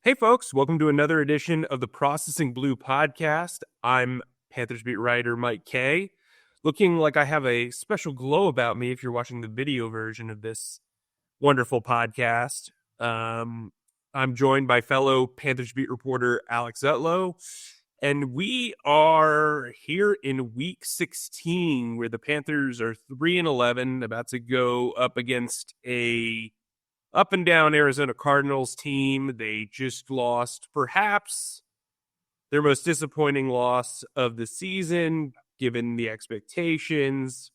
Hey, folks, welcome to another edition of the Processing Blue podcast. I'm Panthers beat writer Mike Kaye, looking like I have a special glow about me if you're watching the video version of this wonderful podcast. I'm joined by fellow Panthers beat reporter Alex Zietlow, and we are here in week 16 where the Panthers are 3-11, about to go up against a up and down Arizona Cardinals team. They just lost perhaps their most disappointing loss of the season, given the expectations.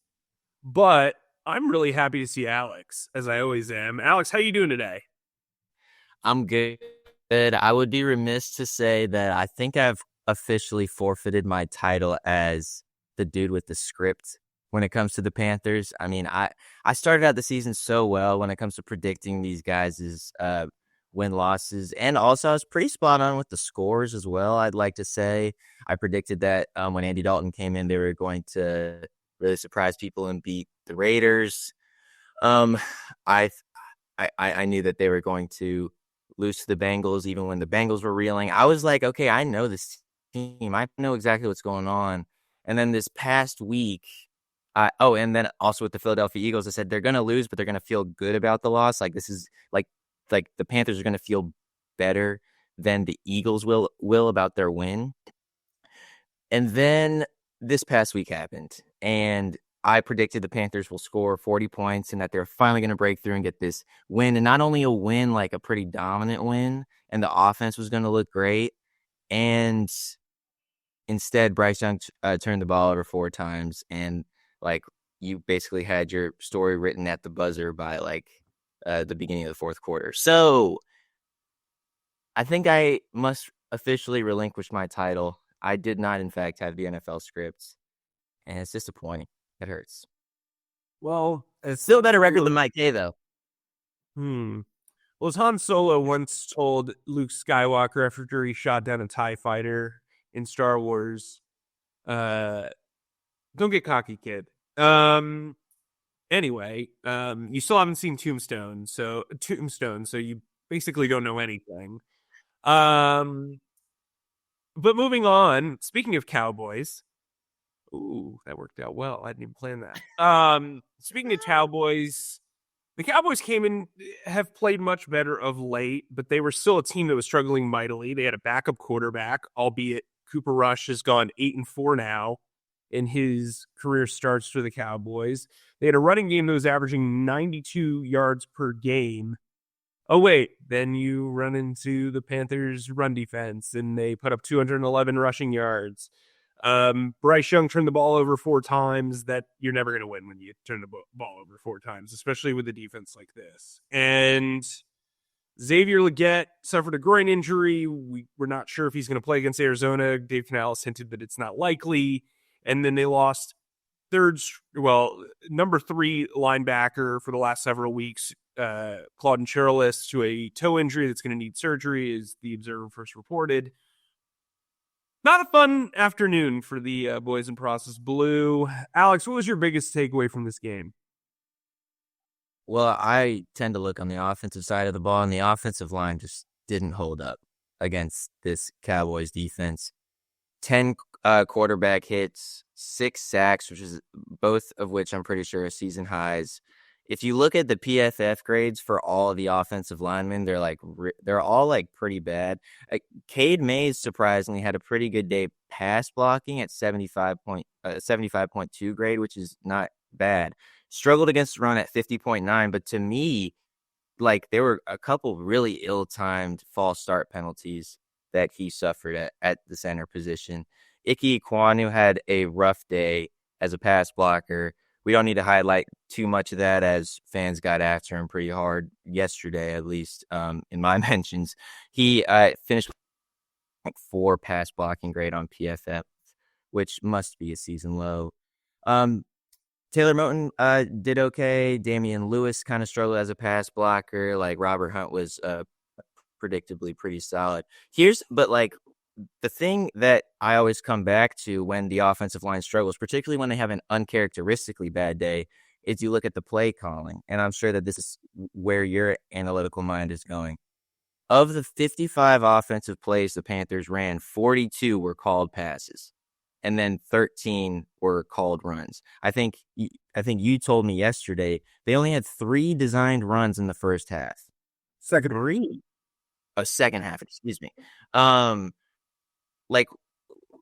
But I'm really happy to see Alex, as I always am. Alex, how you doing today? I'm good. I would be remiss to say that I think I've officially forfeited my title as the dude with the script when it comes to the Panthers. I mean, I started out the season so well when it comes to predicting these guys' win-losses. And also, I was pretty spot on with the scores as well, I'd like to say. I predicted that when Andy Dalton came in, they were going to really surprise people and beat the Raiders. I knew that they were going to lose to the Bengals even when the Bengals were reeling. I was like, okay, I know this team. I know exactly what's going on. And then this past week, and then also with the Philadelphia Eagles, I said they're going to lose, but they're going to feel good about the loss. Like this is like the Panthers are going to feel better than the Eagles will about their win. And then this past week happened, and I predicted the Panthers will score 40 points and that they're finally going to break through and get this win. And not only a win, like a pretty dominant win, and the offense was going to look great. And instead, Bryce Young turned the ball over 4 times, and like you basically had your story written at the buzzer by the beginning of the fourth quarter. So I think I must officially relinquish my title. I did not, in fact, have the NFL script, and it's disappointing. It hurts. Well, it's Still a better record than Mike Kaye, though. Well, as Han Solo once told Luke Skywalker after he shot down a TIE fighter in Star Wars, don't get cocky, kid. Anyway, you still haven't seen Tombstone, so you basically don't know anything. But moving on, speaking of Cowboys, ooh, that worked out well. I didn't even plan that. Speaking of Cowboys, the Cowboys have played much better of late, but they were still a team that was struggling mightily. They had a backup quarterback, albeit Cooper Rush has gone 8-4 now in his career starts for the Cowboys. They had a running game that was averaging 92 yards per game. Oh, wait, then you run into the Panthers' run defense, and they put up 211 rushing yards. Bryce Young turned the ball over 4 times. That you're never going to win when you turn the ball over 4 times, especially with a defense like this. And Xavier Legette suffered a groin injury. We're not sure if he's going to play against Arizona. Dave Canales hinted that it's not likely. And then they lost number 3 linebacker for the last several weeks, Claudin Cherilus, to a toe injury that's going to need surgery, as the Observer first reported. Not a fun afternoon for the boys in Process Blue. Alex, what was your biggest takeaway from this game? Well, I tend to look on the offensive side of the ball, and the offensive line just didn't hold up against this Cowboys defense. 10 quarterback hits, 6 sacks, both of which I'm pretty sure are season highs. If you look at the PFF grades for all of the offensive linemen, they're all pretty bad. Cade Mays surprisingly had a pretty good day pass blocking at 75.2 grade, which is not bad. Struggled against the run at 50.9, but to me, there were a couple really ill-timed false start penalties that he suffered at the center position. Ike Ekwonu had a rough day as a pass blocker. We don't need to highlight too much of that, as fans got after him pretty hard yesterday, at least in my mentions. He finished 4 pass blocking grade on PFF, which must be a season low. Taylor Moton did okay. Damian Lewis kind of struggled as a pass blocker. Robert Hunt was predictably pretty solid. The thing that I always come back to when the offensive line struggles, particularly when they have an uncharacteristically bad day, is you look at the play calling. And I'm sure that this is where your analytical mind is going. of the 55 offensive plays the Panthers ran, 42 were called passes, and then 13 were called runs. I think you told me yesterday they only had 3 designed runs in the first half. Second. A second half, excuse me. Like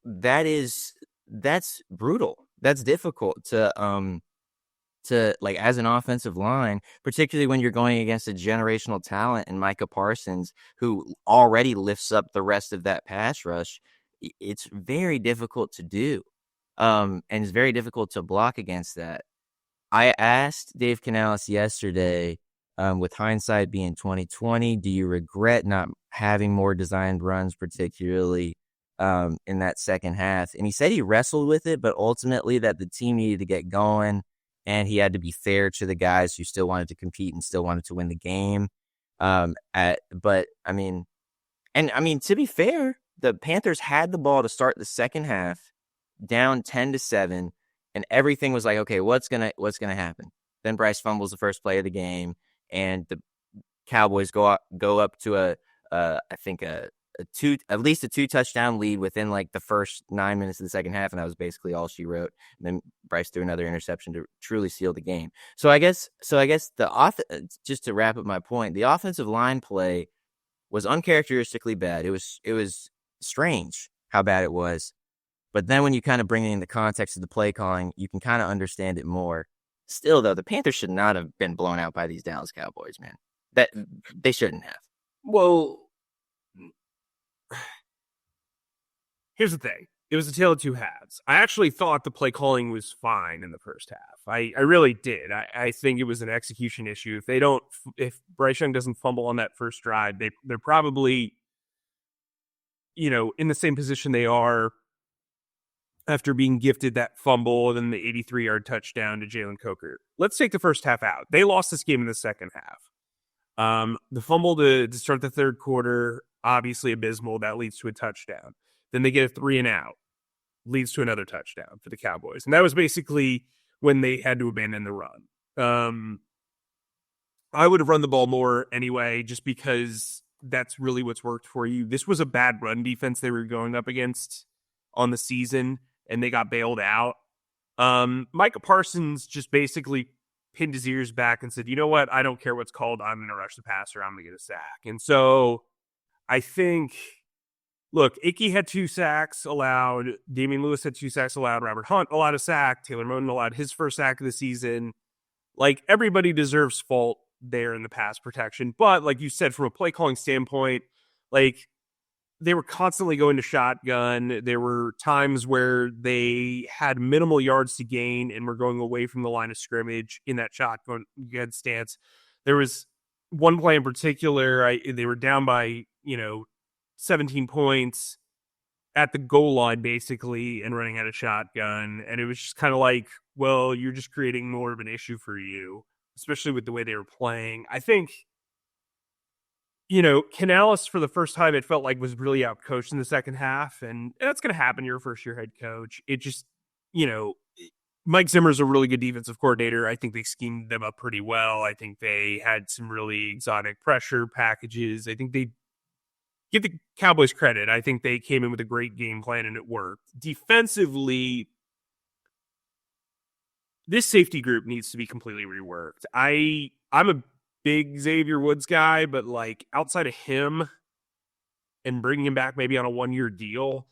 that's brutal. That's difficult to like as an offensive line, particularly when you're going against a generational talent in Micah Parsons, who already lifts up the rest of that pass rush. It's very difficult to do. And it's very difficult to block against that. I asked Dave Canales yesterday, with hindsight being 2020, do you regret not having more designed runs, particularly in that second half? And he said he wrestled with it, but ultimately that the team needed to get going, and he had to be fair to the guys who still wanted to compete and still wanted to win the game. But I mean, to be fair, the Panthers had the ball to start the second half, down 10-7, and everything was like, okay, what's gonna happen? Then Bryce fumbles the first play of the game, and the Cowboys go up to at least a 2-touchdown lead within like the first 9 minutes of the second half, and that was basically all she wrote. And then Bryce threw another interception to truly seal the game. So I guess just to wrap up my point, the offensive line play was uncharacteristically bad. It was strange how bad it was. But then when you kind of bring it in the context of the play calling, you can kind of understand it more. Still, though, the Panthers should not have been blown out by these Dallas Cowboys, man. That they shouldn't have. Well, here's the thing. It was a tale of two halves. I actually thought the play calling was fine in the first half. I really did. I think it was an execution issue. If Bryce Young doesn't fumble on that first drive, they're probably, in the same position they are after being gifted that fumble and then the 83-yard touchdown to Jalen Coker. Let's take the first half out. They lost this game in the second half. The fumble to start the third quarter, obviously abysmal. That leads to a touchdown. Then they get a 3-and-out. Leads to another touchdown for the Cowboys. And that was basically when they had to abandon the run. I would have run the ball more anyway, just because that's really what's worked for you. This was a bad run defense they were going up against on the season, and they got bailed out. Micah Parsons just basically pinned his ears back and said, you know what? I don't care what's called. I'm going to rush the passer. I'm going to get a sack. And so I think, look, Ickey had 2 sacks allowed. Damian Lewis had 2 sacks allowed. Robert Hunt allowed a sack. Taylor Moton allowed his first sack of the season. Like, everybody deserves fault there in the pass protection. But like you said, from a play calling standpoint, like, they were constantly going to shotgun. There were times where they had minimal yards to gain and were going away from the line of scrimmage in that shotgun stance. There was one play in particular, they were down by, 17 points at the goal line, basically, and running out of shotgun. And it was just kind of like, well, you're just creating more of an issue for you, especially with the way they were playing. I think, Canales, for the first time, it felt like was really outcoached in the second half. And that's going to happen. You're a first-year head coach. It just, Mike Zimmer's a really good defensive coordinator. I think they schemed them up pretty well. I think they had some really exotic pressure packages. I think they give the Cowboys credit. I think they came in with a great game plan and it worked. Defensively, this safety group needs to be completely reworked. I'm a big Xavier Woods guy, but like outside of him and bringing him back maybe on a 1-year deal,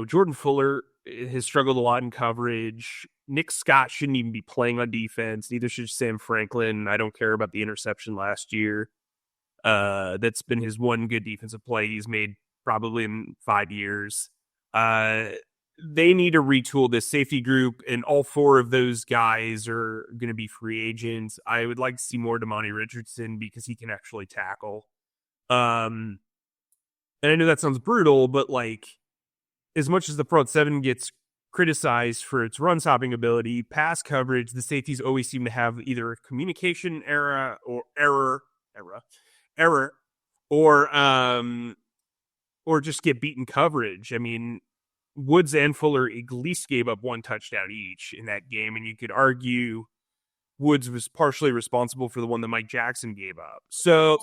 Jordan Fuller has struggled a lot in coverage. Nick Scott shouldn't even be playing on defense. Neither should Sam Franklin. I don't care about the interception last year. That's been his one good defensive play he's made probably in 5 years. They need to retool this safety group, and all 4 of those guys are going to be free agents. I would like to see more Damani Richardson because he can actually tackle. And I know that sounds brutal, but like, as much as the front 7 gets criticized for its run stopping ability, pass coverage, the safeties always seem to have either a communication error, or just get beaten coverage. I mean, Woods and Fuller at least gave up 1 touchdown each in that game, and you could argue Woods was partially responsible for the one that Mike Jackson gave up. So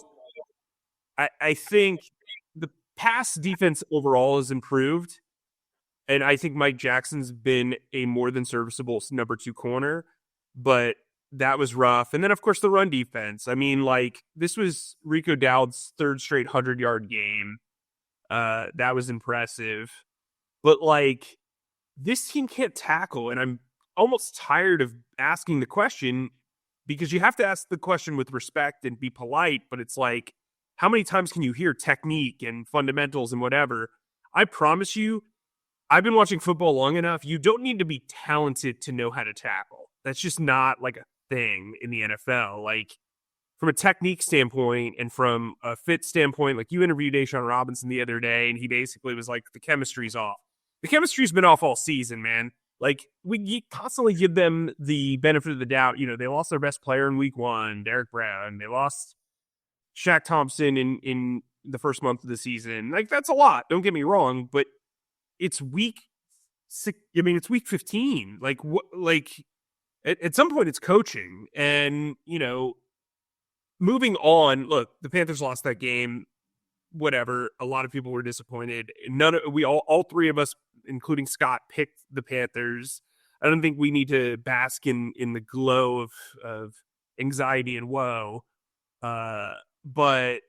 I think the pass defense overall has improved, and I think Mike Jackson's been a more than serviceable number 2 corner, but that was rough. And then, of course, the run defense. I mean, like, this was Rico Dowd's 3rd straight 100-yard game. That was impressive. But, like, this team can't tackle, and I'm almost tired of asking the question, because you have to ask the question with respect and be polite, but it's like, how many times can you hear technique and fundamentals and whatever? I promise you, I've been watching football long enough. You don't need to be talented to know how to tackle. That's just not like a thing in the NFL. Like, from a technique standpoint and from a fit standpoint, like, you interviewed Deshaun Robinson the other day, and he basically was like, the chemistry's off. The chemistry's been off all season, man. Like, we constantly give them the benefit of the doubt. You know, they lost their best player in week 1, Derek Brown. They lost Shaq Thompson in the first month of the season. Like, that's a lot. Don't get me wrong, but it's week 6. I mean, it's week 15. Like, what? Like, at some point, it's coaching. And, you know, moving on. Look, the Panthers lost that game. Whatever. A lot of people were disappointed. All 3 of us, including Scott, picked the Panthers. I don't think we need to bask in the glow of anxiety and woe. But,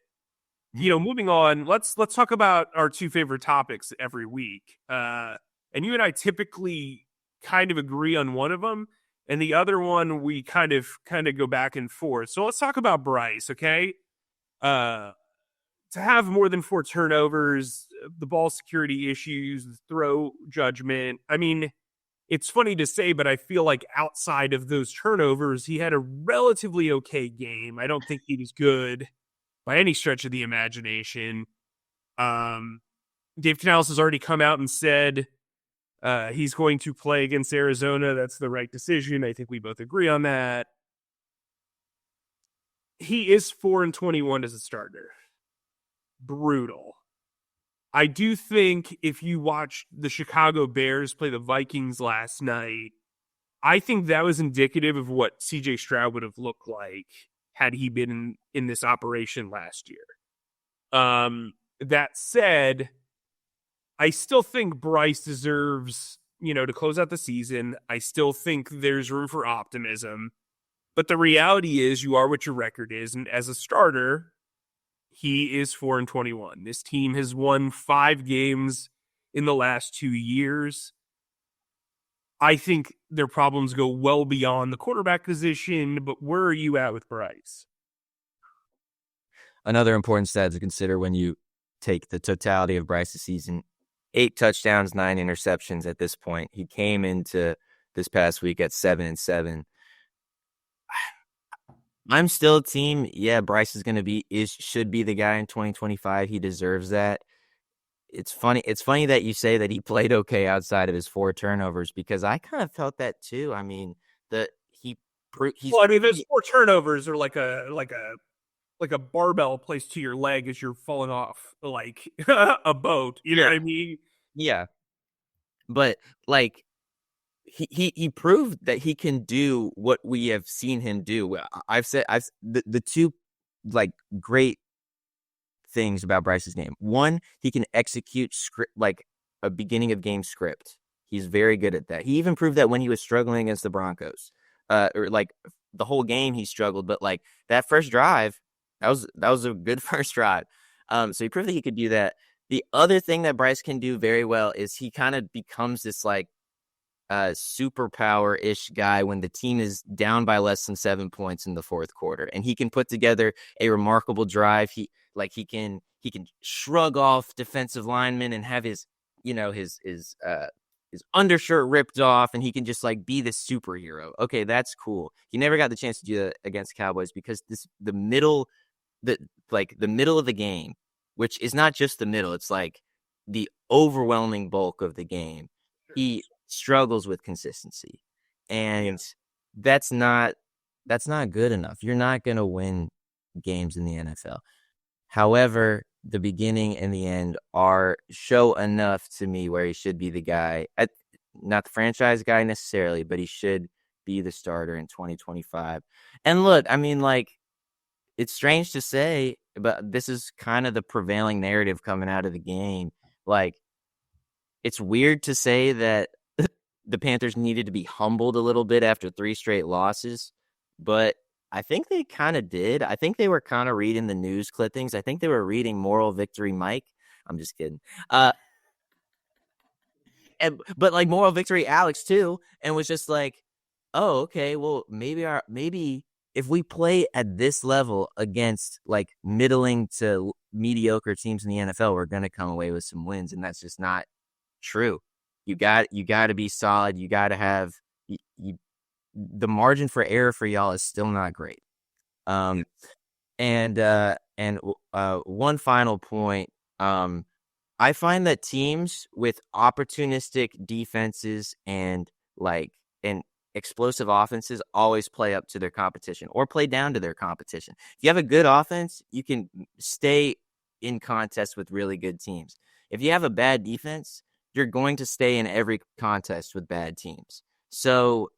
you know, moving on, let's talk about our 2 favorite topics every week. And you and I typically kind of agree on one of them, and the other one we kind of go back and forth. So let's talk about Bryce, okay? To have more than 4 turnovers, the ball security issues, the throw judgment. I mean, it's funny to say, but I feel like outside of those turnovers, he had a relatively okay game. I don't think he was good by any stretch of the imagination. Dave Canales has already come out and said he's going to play against Arizona. That's the right decision. I think we both agree on that. He is 4-21 as a starter. Brutal. I do think if you watched the Chicago Bears play the Vikings last night, I think that was indicative of what CJ Stroud would have looked like had he been in this operation last year. That said, I still think Bryce deserves, you know, to close out the season. I still think there's room for optimism. But the reality is, you are what your record is. And as a starter, he is 4-21. This team has won 5 games in the last 2 years. I think their problems go well beyond the quarterback position, but where are you at with Bryce? Another important stat to consider when you take the totality of Bryce's season: 8 touchdowns, 9 interceptions at this point. He came into this past week at 7-7. I'm still team. Yeah, Bryce should be the guy in 2025. He deserves that. It's funny that you say that he played okay outside of his 4 turnovers, because I kind of felt that too. I mean, those 4 turnovers are like a barbell placed to your leg as you're falling off like a boat. You know what I mean? Yeah. But like, he proved that he can do what we have seen him do. The 2 like great things about Bryce's game. One, he can execute script, like a beginning of game script. He's very good at that. He even proved that when he was struggling against the Broncos. Or like the whole game he struggled, but like that first drive, that was a good first drive. So he proved that he could do that. The other thing that Bryce can do very well is he kind of becomes this like superpower-ish guy when the team is down by less than 7 points in the 4th quarter, and he can put together a remarkable drive. He can shrug off defensive linemen and have his undershirt ripped off, and he can just like be the superhero. Okay, that's cool. He never got the chance to do that against Cowboys because the middle of the game, which is not just the middle, it's like the overwhelming bulk of the game. He struggles with consistency, and that's not good enough. You're not going to win games in the NFL. However, the beginning and the end show enough to me where he should be the guy, not the franchise guy necessarily, but he should be the starter in 2025. And look, I mean, like, it's strange to say, but this is kind of the prevailing narrative coming out of the game. Like, it's weird to say that the Panthers needed to be humbled a little bit after 3 straight losses, but I think they kind of did. I think they were kind of reading the news clippings. I think they were reading Moral Victory Mike. I'm just kidding. But like Moral Victory Alex too, and was just like, oh, okay, well, maybe if we play at this level against like middling to mediocre teams in the NFL, we're gonna come away with some wins, and that's just not true. You got to be solid. You got to have the margin for error for y'all is still not great. And one final point. I find that teams with opportunistic defenses and explosive offenses always play up to their competition or play down to their competition. If you have a good offense, you can stay in contest with really good teams. If you have a bad defense, you're going to stay in every contest with bad teams. So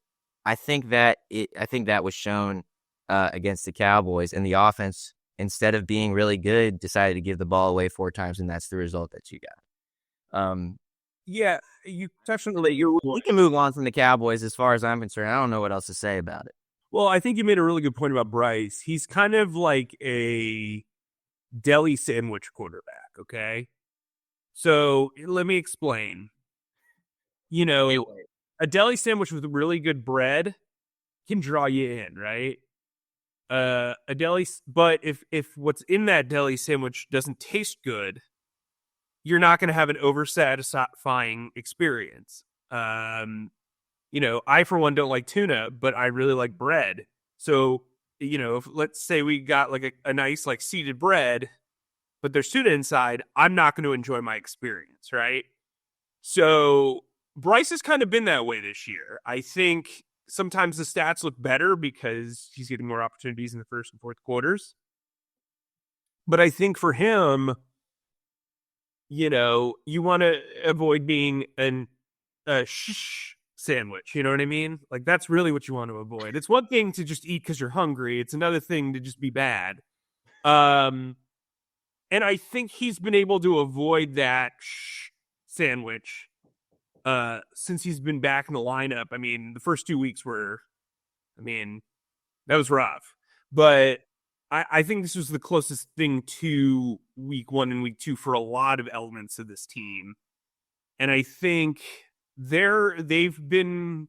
I think that was shown against the Cowboys, and the offense, instead of being really good, decided to give the ball away 4 times, and that's the result that you got. Yeah, you touched on it. We can move on from the Cowboys as far as I'm concerned. I don't know what else to say about it. Well, I think you made a really good point about Bryce. He's kind of like a deli sandwich quarterback, okay? So let me explain. A deli sandwich with really good bread can draw you in, right? But if what's in that deli sandwich doesn't taste good, you're not going to have an oversatisfying experience. I for one don't like tuna, but I really like bread. So, if let's say we got like a nice like seeded bread, but there's tuna inside, I'm not going to enjoy my experience, right? So Bryce has kind of been that way this year. I think sometimes the stats look better because he's getting more opportunities in the first and fourth quarters. But I think for him, you want to avoid being a sandwich. You know what I mean? Like, that's really what you want to avoid. It's one thing to just eat because you're hungry. It's another thing to just be bad. And I think he's been able to avoid that sandwich since he's been back in the lineup. I mean, the first 2 weeks that was rough. But I think this was the closest thing to week 1 and week 2 for a lot of elements of this team. And I think they've been,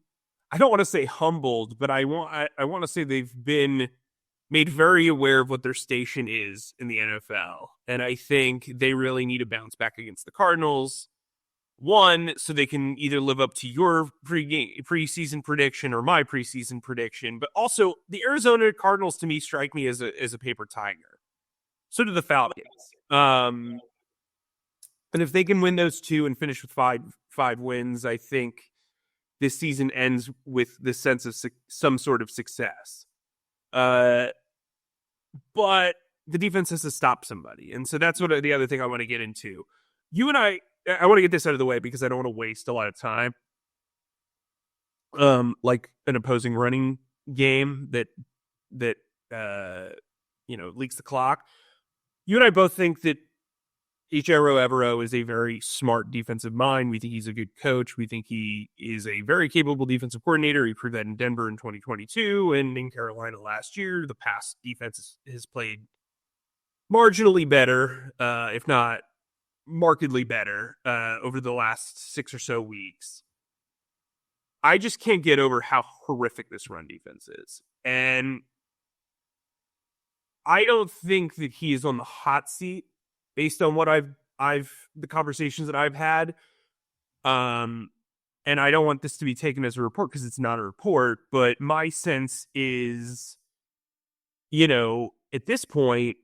I don't want to say humbled, but I want to say they've been made very aware of what their station is in the NFL. And I think they really need to bounce back against the Cardinals. One, so they can either live up to your preseason prediction or my preseason prediction, but also the Arizona Cardinals to me strike me as a paper tiger. So do the Falcons. And if they can win those 2 and finish with five wins, I think this season ends with the sense of some sort of success. But the defense has to stop somebody. And so that's the other thing I want to get into. You and I want to get this out of the way because I don't want to waste a lot of time. Like an opposing running game that leaks the clock. You and I both think that Ejiro Evero is a very smart defensive mind. We think he's a good coach. We think he is a very capable defensive coordinator. He proved that in Denver in 2022 and in Carolina last year. The past defense has played marginally better, if not markedly better, over the last 6 or so weeks. I just can't get over how horrific this run defense is. And I don't think that he is on the hot seat based on what the conversations that I've had. And I don't want this to be taken as a report because it's not a report, but my sense is, at this point,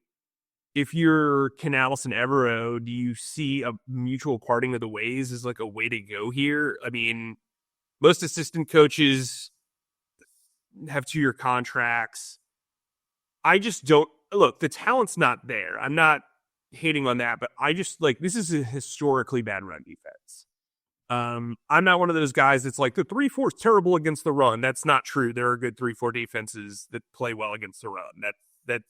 if you're Canales and Evero, do you see a mutual parting of the ways as like a way to go here? I mean, most assistant coaches have 2-year contracts. I just don't look, the talent's not there. I'm not hating on that, but I just this is a historically bad run defense. I'm not one of those guys that's like the 3-4 is terrible against the run. That's not true. There are good 3-4 defenses that play well against the run. That's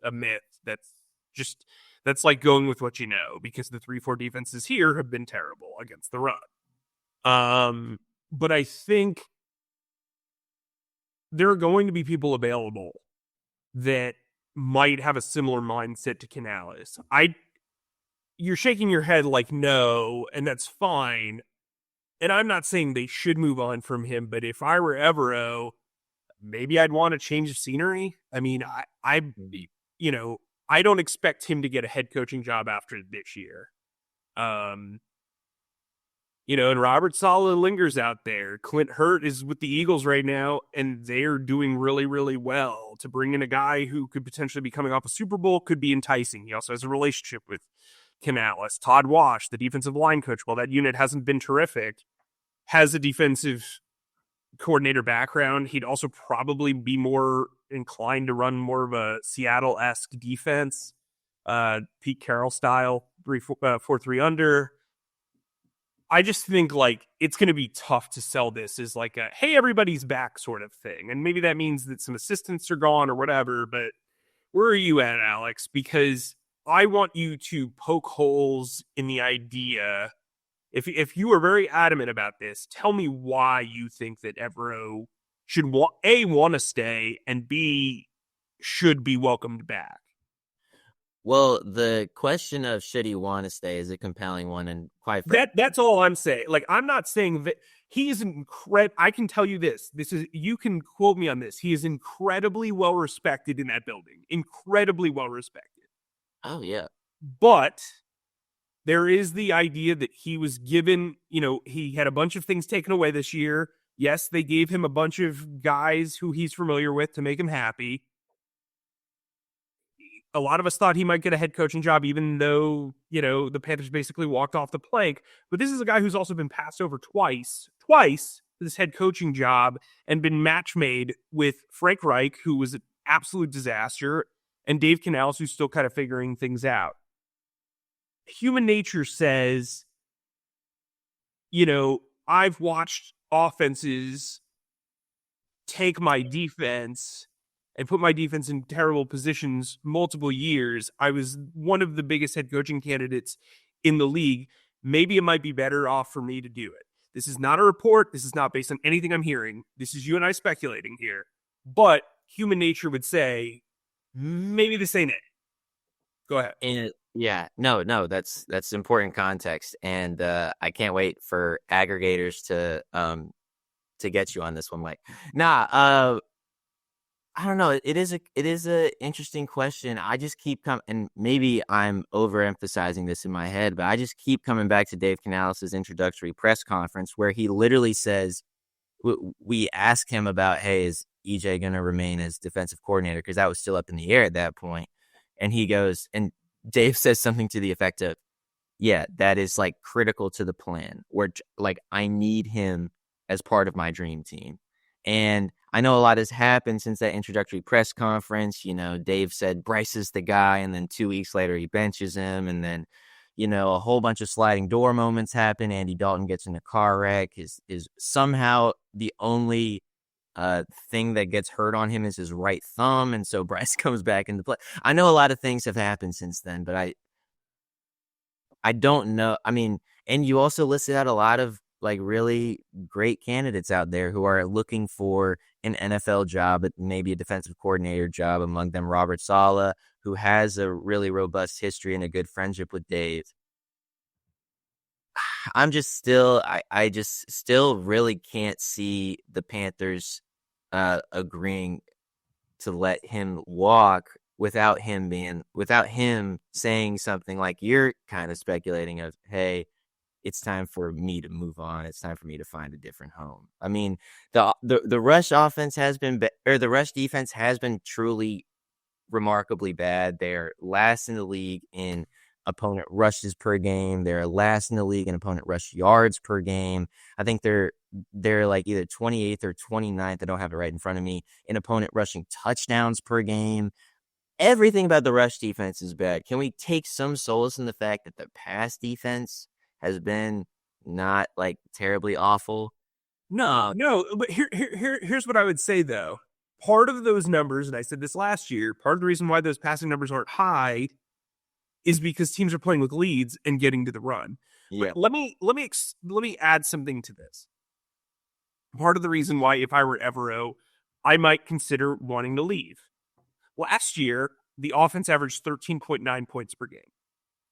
a myth. That's Just that's like going with what you know, because the 3-4 defenses here have been terrible against the run. But I think there are going to be people available that might have a similar mindset to Canales. You're shaking your head like no, and that's fine. And I'm not saying they should move on from him, but if I were Evero, maybe I'd want a change of scenery. I mean, you know, I don't expect him to get a head coaching job after this year. You know, and Robert Saleh lingers out there. Clint Hurt is with the Eagles right now, and they're doing really, really well. To bring in a guy who could potentially be coming off a Super Bowl could be enticing. He also has a relationship with Canales. Todd Wash, the defensive line coach, while that unit hasn't been terrific, has a defensive coordinator background. He'd also probably be more inclined to run more of a Seattle-esque defense, Pete Carroll style, 4-3 under. I just think like it's going to be tough to sell this as like a, hey, everybody's back sort of thing. And maybe that means that some assistants are gone or whatever, but where are you at, Alex? Because I want you to poke holes in the idea. If you are very adamant about this, tell me why you think that Evero should want to stay, and B, should be welcomed back. Well, the question of should he want to stay is a compelling one, and quite frankly, that's all I'm saying. Like, I'm not saying that he is incredible. I can tell you this. You can quote me on this. He is incredibly well respected in that building. Incredibly well respected. Oh yeah. But there is the idea that he was given, you know, he had a bunch of things taken away this year. Yes, they gave him a bunch of guys who he's familiar with to make him happy. A lot of us thought he might get a head coaching job, even though, you know, the Panthers basically walked off the plank. But this is a guy who's also been passed over twice for this head coaching job, and been match made with Frank Reich, who was an absolute disaster, and Dave Canales, who's still kind of figuring things out. Human nature says, you know, I've watched offenses take my defense and put my defense in terrible positions multiple years. I was one of the biggest head coaching candidates in the league. Maybe it might be better off for me to do it. This is not a report. This is not based on anything I'm hearing. This is you and I speculating here. But human nature would say, maybe this ain't it. Go ahead. And yeah, no, that's important context, and I can't wait for aggregators to get you on this one, Mike. I don't know. It is a interesting question. I just keep and maybe I'm overemphasizing this in my head, but I just keep coming back to Dave Canales' introductory press conference, where he literally says, we ask him about, hey, is EJ going to remain as defensive coordinator? Because that was still up in the air at that point. And he goes, and Dave says something to the effect of, yeah, that is like critical to the plan, or like, I need him as part of my dream team. And I know a lot has happened since that introductory press conference. You know, Dave said Bryce is the guy, and then 2 weeks later he benches him. And then, you know, a whole bunch of sliding door moments happen. Andy Dalton gets in a car wreck. Is somehow the only thing that gets hurt on him is his right thumb. And so Bryce comes back into play. I know a lot of things have happened since then, but I don't know. I mean, and you also listed out a lot of like really great candidates out there who are looking for an NFL job, maybe a defensive coordinator job, among them Robert Saleh, who has a really robust history and a good friendship with Dave. I'm just still, I just still really can't see the Panthers agreeing to let him walk without him saying something like you're kind of speculating of, hey, it's time for me to move on. It's time for me to find a different home. I mean, the rush offense has been, or the rush defense has been truly remarkably bad. They're last in the league in opponent rushes per game. They're last in the league in opponent rush yards per game. I think they're like either 28th or 29th. I don't have it right in front of me, in opponent rushing touchdowns per game. Everything about the rush defense is bad. Can we take some solace in the fact that the pass defense has been not like terribly awful? No, but here's what I would say though. Part of those numbers, and I said this last year, part of the reason why those passing numbers aren't high is because teams are playing with leads and getting to the run. Yeah. Let me add something to this. Part of the reason why, if I were Evero, I might consider wanting to leave. Last year, the offense averaged 13.9 points per game.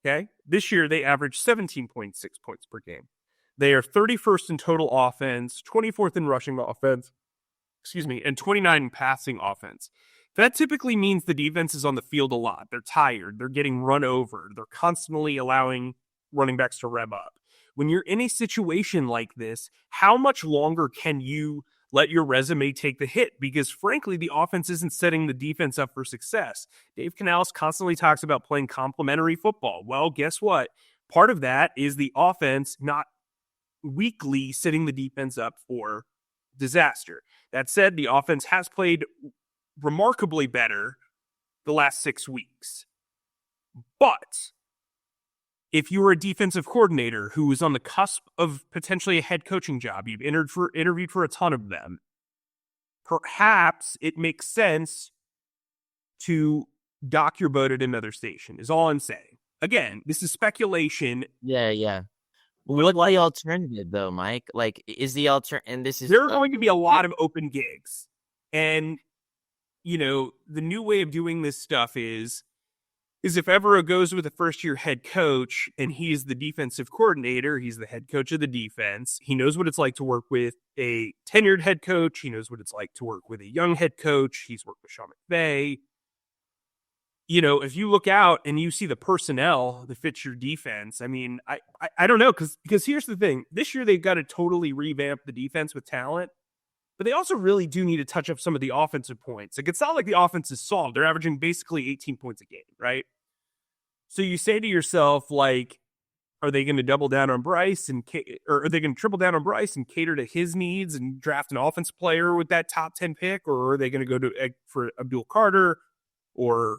Okay? This year, they averaged 17.6 points per game. They are 31st in total offense, 24th in rushing offense, and 29 in passing offense. That typically means the defense is on the field a lot. They're tired. They're getting run over. They're constantly allowing running backs to rev up. When you're in a situation like this, how much longer can you let your resume take the hit? Because frankly, the offense isn't setting the defense up for success. Dave Canales constantly talks about playing complementary football. Well, guess what? Part of that is the offense not weekly setting the defense up for disaster. That said, the offense has played remarkably better the last 6 weeks. But if you were a defensive coordinator who was on the cusp of potentially a head coaching job, you've interviewed for a ton of them, perhaps it makes sense to dock your boat at another station, is all I'm saying. Again, this is speculation. Yeah. What's the alternative, though, Mike? Like, is the alternative, and this is... There are going to be a lot of open gigs. And, the new way of doing this stuff is if Evero goes with a first-year head coach and he's the defensive coordinator, he's the head coach of the defense, he knows what it's like to work with a tenured head coach, he knows what it's like to work with a young head coach, he's worked with Sean McVay. If you look out and you see the personnel that fits your defense, I mean, I don't know, because here's the thing. This year they've got to totally revamp the defense with talent, but they also really do need to touch up some of the offensive points. Like, it's not like the offense is solved. They're averaging basically 18 points a game, right? So you say to yourself, like, are they going to double down on Bryce or are they going to triple down on Bryce and cater to his needs and draft an offense player with that top 10 pick? Or are they going to go for Abdul Carter or,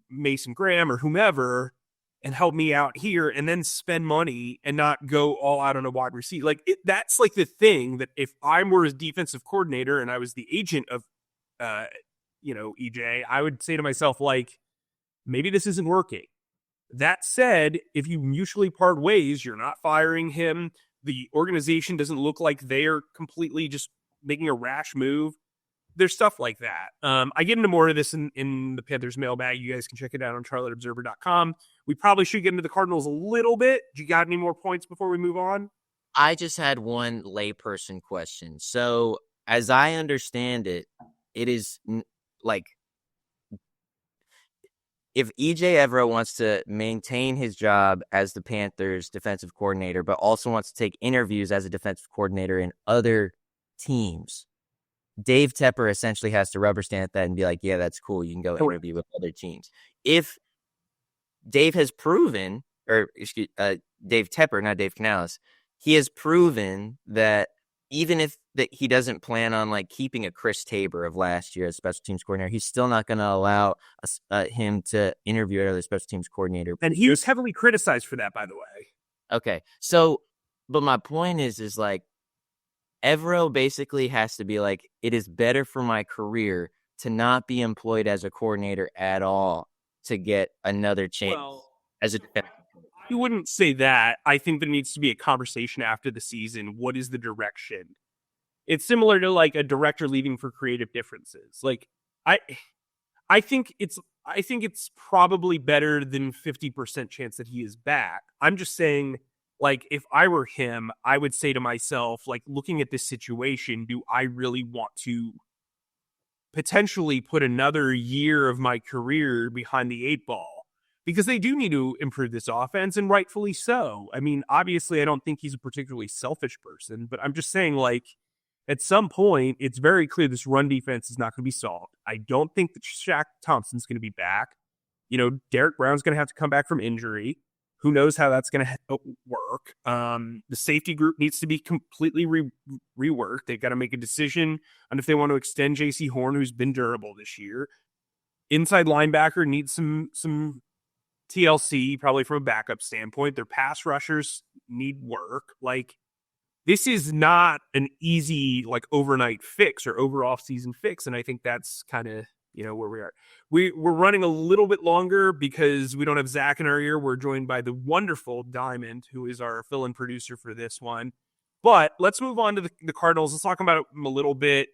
Mason Graham or whomever and help me out here and then spend money and not go all out on a wide receiver? Like, that's like the thing that if I were a defensive coordinator and I was the agent of, EJ, I would say to myself, like, maybe this isn't working. That said, if you mutually part ways, you're not firing him. The organization doesn't look like they're completely just making a rash move. There's stuff like that. I get into more of this in the Panthers mailbag. You guys can check it out on charlotteobserver.com. We probably should get into the Cardinals a little bit. Do you got any more points before we move on? I just had one layperson question. So, as I understand it, it is like, if Ejiro Evero wants to maintain his job as the Panthers defensive coordinator, but also wants to take interviews as a defensive coordinator in other teams, Dave Tepper essentially has to rubber stamp that and be like, yeah, that's cool. You can go interview with other teams. If Dave has proven, Dave Tepper, not Dave Canales, he has proven that even if he doesn't plan on like keeping a Chris Tabor of last year as special teams coordinator, he's still not going to allow him to interview another special teams coordinator. And he was heavily criticized for that, by the way. Okay. So, but my point is like, Evero basically has to be like, it is better for my career to not be employed as a coordinator at all to get another chance as a defense. You wouldn't say that. I think there needs to be a conversation after the season. What is the direction? It's similar to like a director leaving for creative differences. Like, I think it's probably better than 50% chance that he is back. I'm just saying, like, if I were him, I would say to myself, like, looking at this situation, do I really want to potentially put another year of my career behind the 8-ball? Because they do need to improve this offense, and rightfully so. I mean, obviously, I don't think he's a particularly selfish person, but I'm just saying, like, at some point, it's very clear this run defense is not going to be solved. I don't think that Shaq Thompson's going to be back. Derek Brown's going to have to come back from injury. Who knows how that's going to work? The safety group needs to be completely reworked. They've got to make a decision on if they want to extend J.C. Horn, who's been durable this year. Inside linebacker needs some TLC, probably from a backup standpoint. Their pass rushers need work. Like, this is not an easy, like, overnight fix or over off-season fix, and I think that's kind of where we are. We're running a little bit longer because we don't have Zach in our ear. We're joined by the wonderful Diamond, who is our fill-in producer for this one. But let's move on to the Cardinals. Let's talk about them a little bit.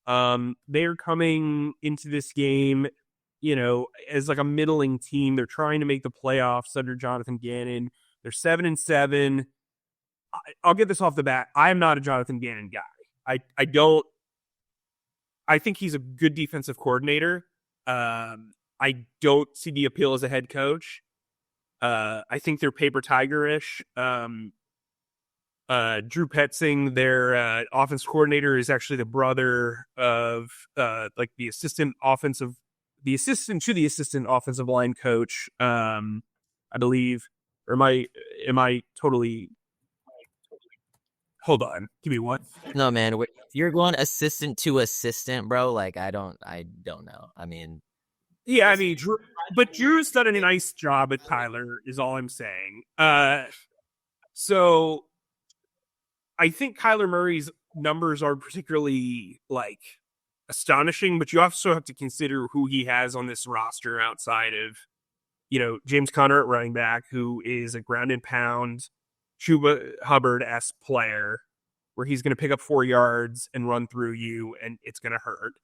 They're coming into this game, as like a middling team. They're trying to make the playoffs under Jonathan Gannon. They're 7-7. I'll get this off the bat. I am not a Jonathan Gannon guy. I think he's a good defensive coordinator. I don't see the appeal as a head coach. I think they're paper tigerish. Drew Petzing, their offense coordinator, is actually the brother of the assistant to the assistant offensive line coach. I believe, or am I totally? Hold on, give me one. No, man, if you're going assistant to assistant, bro, like I don't know. I mean, yeah, I mean, Drew's done a nice job at Tyler, is all I'm saying. So I think Kyler Murray's numbers are particularly astonishing, but you also have to consider who he has on this roster outside of, James Conner at running back, who is a ground and pound Chuba Hubbard-esque player where he's going to pick up 4 yards and run through you, and it's going to hurt.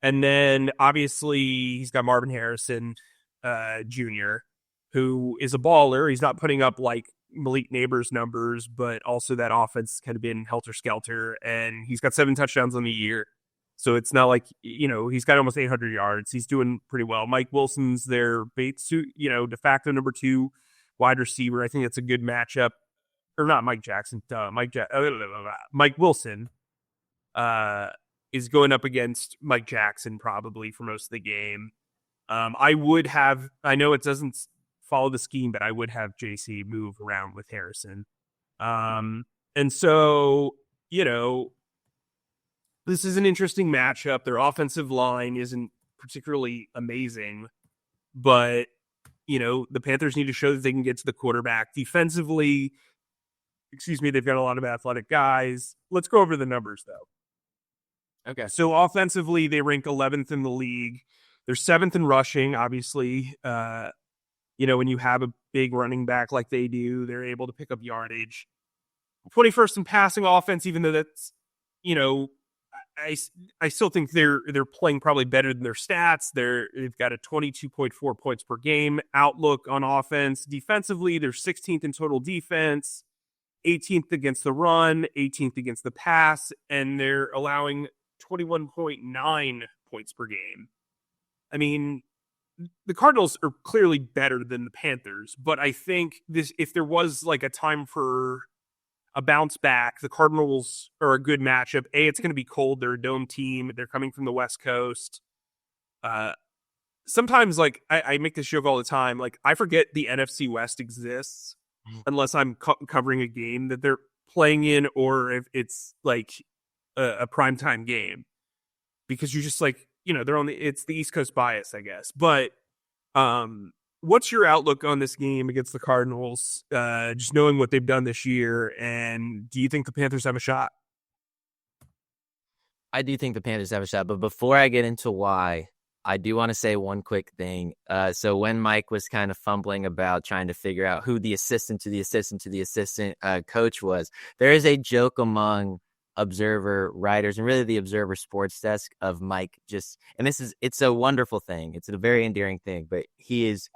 And then, obviously, he's got Marvin Harrison Jr., who is a baller. He's not putting up, Malik Neighbors numbers, but also that offense kind of been helter-skelter, and he's got 7 touchdowns on the year. So it's not like, he's got almost 800 yards. He's doing pretty well. Mike Wilson's their de facto number 2 wide receiver. I think that's a good matchup. Or not Mike Jackson, Mike Wilson is going up against Mike Jackson probably for most of the game. I know it doesn't follow the scheme, but I would have JC move around with Harrison. And so, this is an interesting matchup. Their offensive line isn't particularly amazing, but, the Panthers need to show that they can get to the quarterback. Defensively, they've got a lot of athletic guys. Let's go over the numbers, though. okay. So offensively, they rank 11th in the league. They're 7th in rushing, obviously. When you have a big running back like they do, they're able to pick up yardage. 21st in passing offense, even though that's, I still think they're playing probably better than their stats. They've got a 22.4 points per game outlook on offense. Defensively, they're 16th in total defense, 18th against the run, 18th against the pass, and they're allowing 21.9 points per game. I mean, the Cardinals are clearly better than the Panthers, but I think if there was a time for a bounce back, the Cardinals are a good matchup. It's going to be cold. They're a dome team. They're coming from the West Coast. Sometimes, I make this joke all the time. I forget the NFC West exists unless I'm covering a game that they're playing in, or if it's a primetime game, because you just it's the East Coast bias, I guess. But what's your outlook on this game against the Cardinals? Just knowing what they've done this year, and do you think the Panthers have a shot? I do think the Panthers have a shot, but before I get into why, I do want to say one quick thing. So when Mike was kind of fumbling about trying to figure out who the assistant to the assistant to the assistant coach was, there is a joke among Observer writers and really the Observer sports desk of Mike it's a wonderful thing. It's a very endearing thing, but he is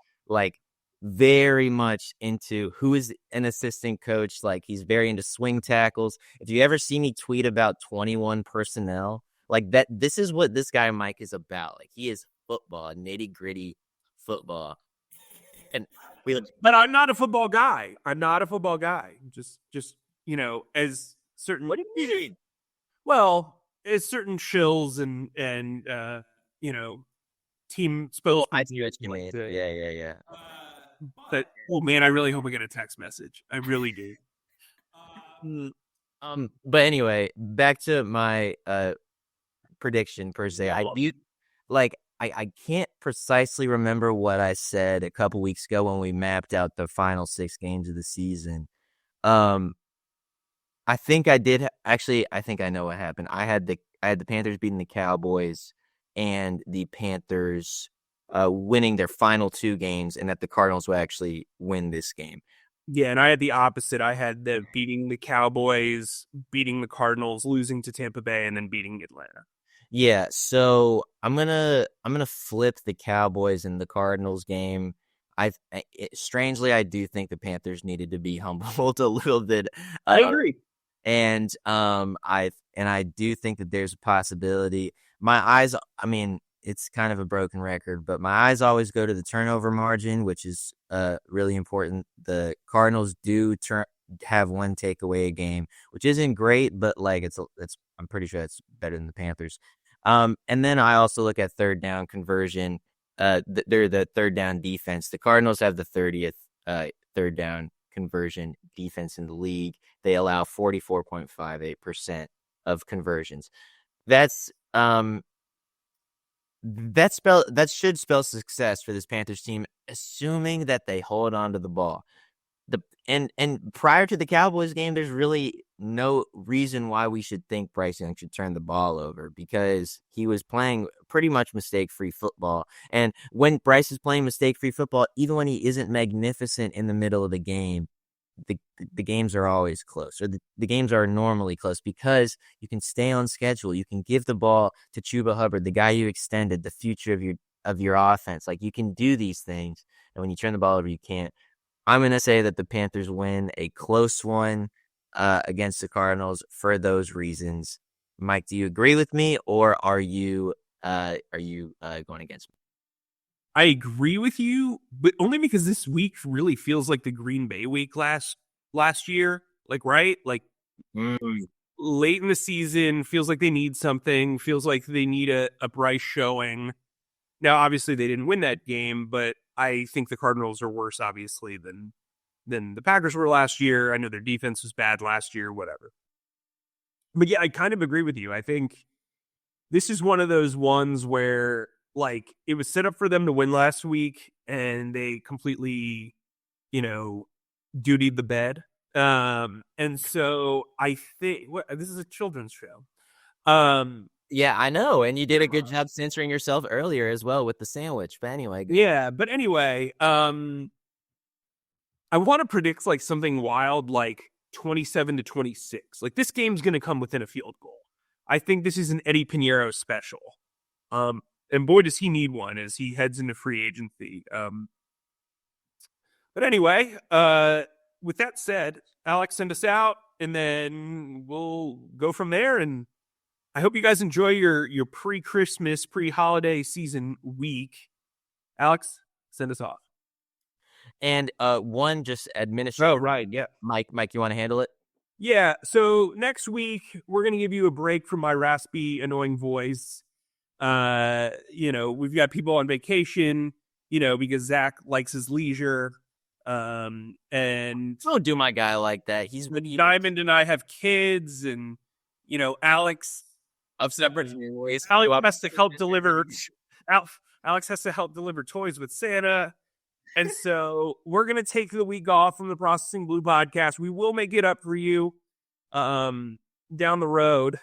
very much into who is an assistant coach. He's very into swing tackles. If you ever see me tweet about 21 personnel, that, this is what this guy Mike is about. He is football, nitty gritty football. But I'm not a football guy. Just as certain. What do you mean? Well, as certain shills and team spills. I see what you mean. Yeah. But man, I really hope I get a text message. I really do. But anyway, back to my prediction per se. I can't precisely remember what I said a couple weeks ago when we mapped out the final 6 games of the season. I think I did. Actually, I think I know what happened. I had the Panthers beating the Cowboys and the Panthers winning their final 2 games, and that the Cardinals will actually win this game. Yeah, and I had the opposite. I had the beating the Cowboys, beating the Cardinals, losing to Tampa Bay, and then beating Atlanta. Yeah, so I'm gonna flip the Cowboys and the Cardinals game. Strangely, I do think the Panthers needed to be humbled a little bit. I agree. And I do think that there's a possibility. My eyes, I mean, it's kind of a broken record, but my eyes always go to the turnover margin, which is really important. The Cardinals do have one takeaway a game, which isn't great, but like it's I'm pretty sure it's better than the Panthers. And then I also look at third down conversion. They're the third down defense. The Cardinals have the 30th third down conversion defense in the league. They allow 44.58% of conversions. That should spell success for this Panthers team, assuming that they hold on to the ball. And prior to the Cowboys game, there's really no reason why we should think Bryce Young should turn the ball over, because he was playing pretty much mistake-free football. And when Bryce is playing mistake-free football, even when he isn't magnificent in the middle of the game, the games are always close, or the games are normally close, because you can stay on schedule. You can give the ball to Chuba Hubbard, the guy you extended, the future of your offense. Like, you can do these things, and when you turn the ball over, you can't. I'm going to say that the Panthers win a close one against the Cardinals for those reasons. Mike, do you agree with me, or are you going against me? I agree with you, but only because this week really feels like the Green Bay week last year. Like, right? Like, late in the season, feels like they need something, feels like they need a Bryce showing. Now, obviously, they didn't win that game, but I think the Cardinals are worse, obviously, than the Packers were last year. I know their defense was bad last year, whatever. But yeah, I kind of agree with you. I think this is one of those ones where, like, it was set up for them to win last week, and they completely, dutied the bed. And so I think this is a children's show. Yeah, I know, and you did a good job censoring yourself earlier as well with the sandwich. But anyway, I want to predict like something wild, like 27-26. Like, this game's going to come within a field goal. I think this is an Eddie Pinheiro special. And boy, does he need one as he heads into free agency. But anyway, with that said, Alex, send us out, and then we'll go from there. And I hope you guys enjoy your pre-Christmas, pre-holiday season week. Alex, send us off. And one just administrative. Oh, right, yeah. Mike, you want to handle it? Yeah, so next week, we're going to give you a break from my raspy, annoying voice. We've got people on vacation, because Zach likes his leisure. And don't do my guy like that. He's Diamond and I have kids, and Alex of separate ways. Alex has to help deliver. Alex has to help deliver toys with Santa, and so we're gonna take the week off from the Processing Blue podcast. We will make it up for you, down the road.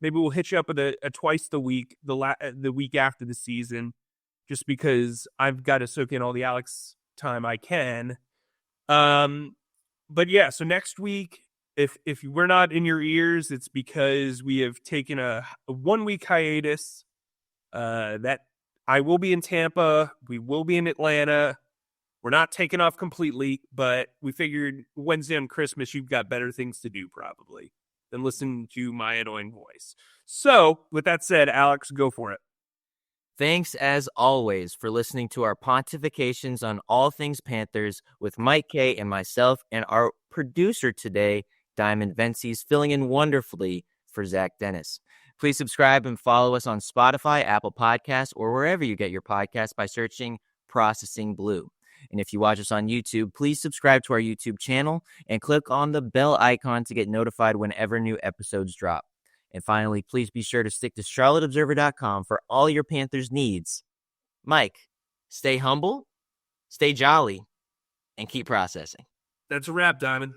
Maybe we'll hit you up with a twice the week, the week after the season, just because I've got to soak in all the Alex time I can. But yeah, so next week, if we're not in your ears, it's because we have taken a 1 week hiatus. That I will be in Tampa, we will be in Atlanta. We're not taking off completely, but we figured Wednesday on Christmas, you've got better things to do probably than listen to my annoying voice. So with that said, Alex, go for it. Thanks, as always, for listening to our pontifications on all things Panthers with Mike Kaye and myself, and our producer today, Diamond Vences, filling in wonderfully for Zach Dennis. Please subscribe and follow us on Spotify, Apple Podcasts, or wherever you get your podcasts by searching Processing Blue. And if you watch us on YouTube, please subscribe to our YouTube channel and click on the bell icon to get notified whenever new episodes drop. And finally, please be sure to stick to CharlotteObserver.com for all your Panthers needs. Mike, stay humble, stay jolly, and keep processing. That's a wrap, Diamond.